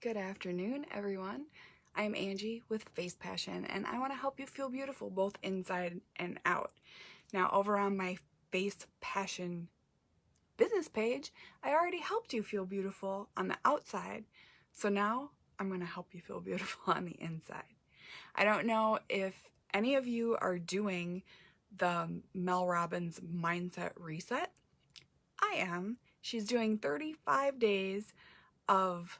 Good afternoon, everyone. I'm Angie with Face Passion, and I want to help you feel beautiful both inside and out. Now, over on my Face Passion business page, I already helped you feel beautiful on the outside, so now I'm going to help you feel beautiful on the inside. I don't know if any of you are doing the Mel Robbins Mindset Reset. I am. She's doing 35 days of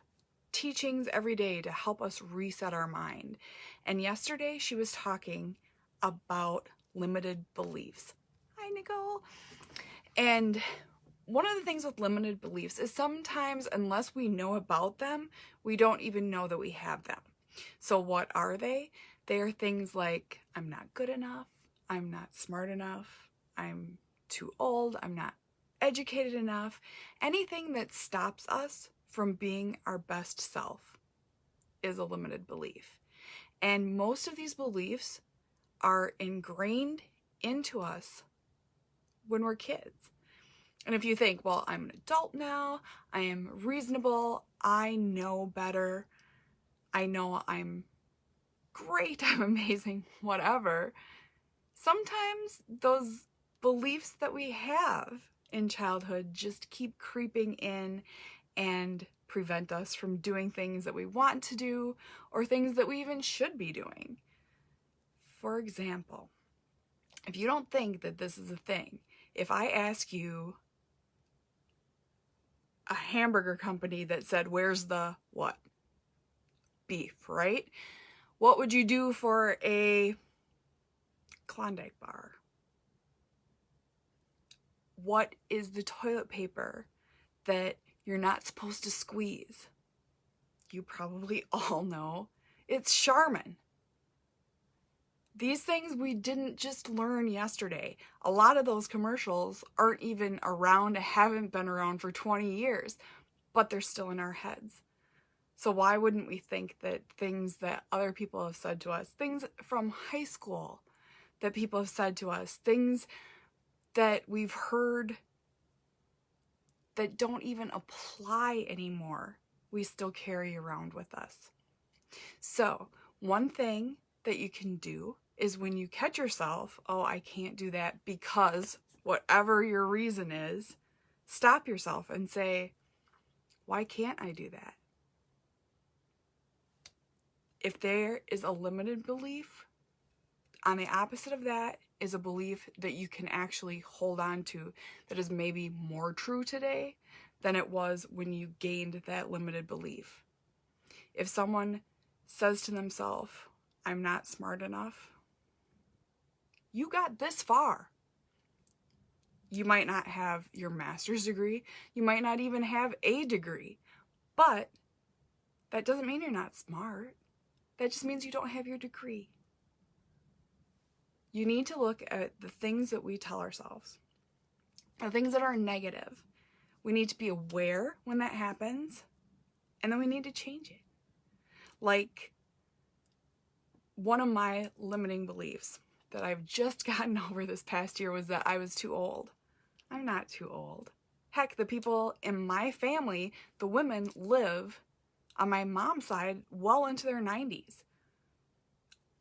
teachings every day to help us reset our mind. And yesterday she was talking about limited beliefs. Hi, Nicole. And one of the things with limited beliefs is sometimes, unless we know about them, we don't even know that we have them. So what are they? They are things like, I'm not good enough, I'm not smart enough, I'm too old, I'm not educated enough. Anything that stops us from being our best self is a limited belief. And most of these beliefs are ingrained into us when we're kids. And if you think, well, I'm an adult now, I am reasonable, I know better, I know I'm great, I'm amazing, whatever, sometimes those beliefs that we have in childhood just keep creeping in and prevent us from doing things that we want to do or things that we even should be doing. For example, if you don't think that this is a thing, if I ask you a hamburger company that said, where's the what? Beef, right? What would you do for a Klondike bar? What is the toilet paper that you're not supposed to squeeze? You probably all know it's Charmin. These things we didn't just learn yesterday. A lot of those commercials aren't even around, haven't been around for 20 years, but they're still in our heads. So why wouldn't we think that things that other people have said to us, things from high school that people have said to us, things that we've heard that don't even apply anymore, we still carry around with us? So one thing that you can do is when you catch yourself, oh, I can't do that because whatever your reason is, stop yourself and say, why can't I do that? If there is a limited belief, on the opposite of that is a belief that you can actually hold on to that is maybe more true today than it was when you gained that limited belief. If someone says to themselves, I'm not smart enough, you got this far. You might not have your master's degree, you might not even have a degree, but that doesn't mean you're not smart. That just means you don't have your degree. You need to look at the things that we tell ourselves, the things that are negative. We need to be aware when that happens, and then we need to change it. Like, one of my limiting beliefs that I've just gotten over this past year was that I was too old. I'm not too old. Heck, the people in my family, the women, live on my mom's side well into their 90s.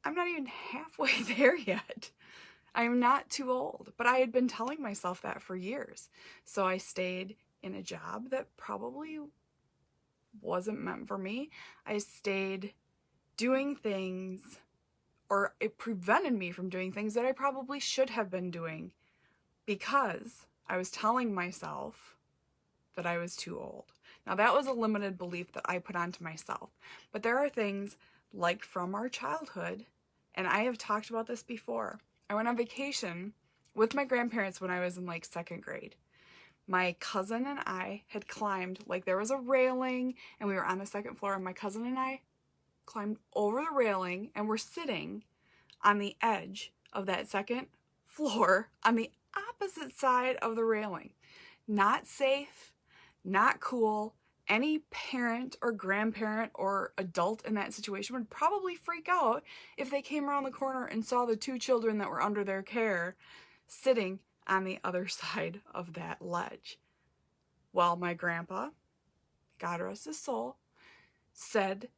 I'm not even halfway there yet. I'm not too old, but I had been telling myself that for years. So I stayed in a job that probably wasn't meant for me. I stayed doing things, or it prevented me from doing things that I probably should have been doing because I was telling myself that I was too old. Now that was a limited belief that I put onto myself, but there are things like from our childhood, and I have talked about this before. I went on vacation with my grandparents when I was in like second grade. My cousin and I had climbed, like there was a railing and we were on the second floor, and my cousin and I climbed over the railing and were sitting on the edge of that second floor on the opposite side of the railing. Not safe, not cool. Any parent or grandparent or adult in that situation would probably freak out if they came around the corner and saw the two children that were under their care sitting on the other side of that ledge. Well, my grandpa, God rest his soul, said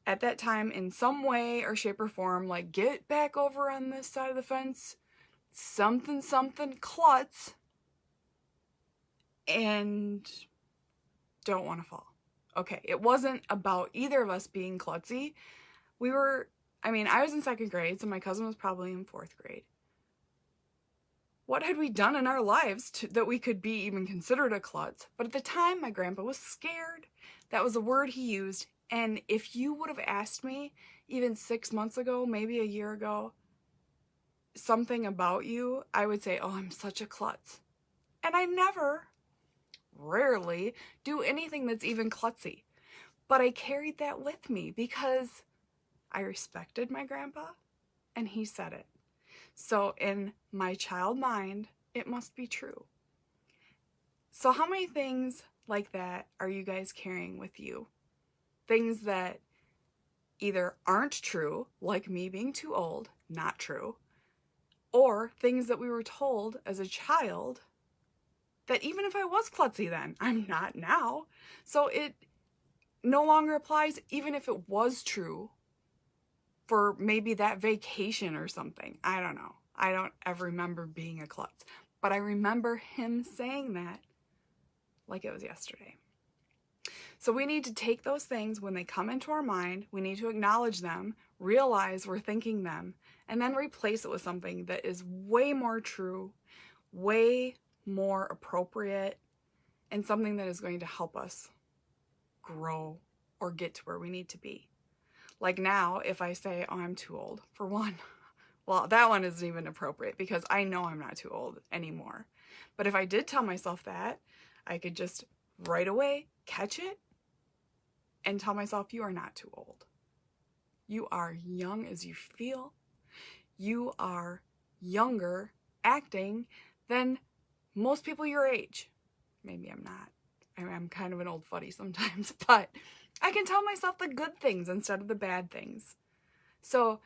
at that time in some way or shape or form, like, get back over on this side of the fence, something something klutz, and don't want to fall. Okay, it wasn't about either of us being klutzy. I was in 2nd grade, so my cousin was probably in 4th grade. What had we done in our lives that we could be even considered a klutz? But at the time, my grandpa was scared. That was the word he used. And if you would have asked me even 6 months ago, maybe a year ago, something about you, I would say, oh, I'm such a klutz. And I rarely do anything that's even klutzy. But I carried that with me because I respected my grandpa and he said it. So in my child mind, it must be true. So how many things like that are you guys carrying with you? Things that either aren't true, like me being too old, not true, or things that we were told as a child that even if I was klutzy then, I'm not now. So it no longer applies even if it was true for maybe that vacation or something. I don't know. I don't ever remember being a klutz, but I remember him saying that like it was yesterday. So we need to take those things when they come into our mind, we need to acknowledge them, realize we're thinking them, and then replace it with something that is way more true, way more appropriate, and something that is going to help us grow or get to where we need to be. Like now, if I say, oh, I'm too old, for one, well, that one isn't even appropriate because I know I'm not too old anymore. But if I did tell myself that, I could just right away catch it and tell myself, you are not too old. You are young as you feel. You are younger acting than most people your age. Maybe I'm not. I'm kind of an old fuddy sometimes, but I can tell myself the good things instead of the bad things. So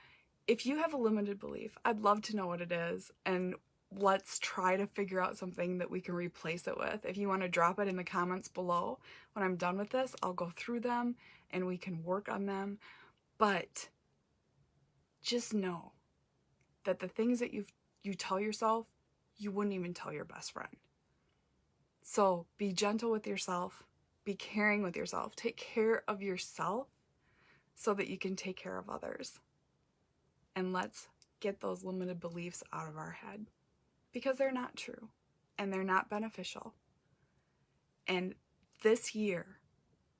if you have a limited belief, I'd love to know what it is, and let's try to figure out something that we can replace it with. If you want to drop it in the comments below, when I'm done with this, I'll go through them and we can work on them. But just know that the things that you tell yourself, you wouldn't even tell your best friend. So be gentle with yourself, be caring with yourself, take care of yourself so that you can take care of others. And let's get those limited beliefs out of our head because they're not true and they're not beneficial. And this year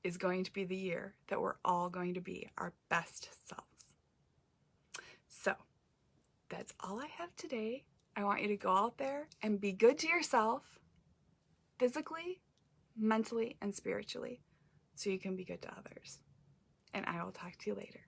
is going to be the year that we're all going to be our best selves. So that's all I have today. I want you to go out there and be good to yourself, physically, mentally, and spiritually, so you can be good to others. And I will talk to you later.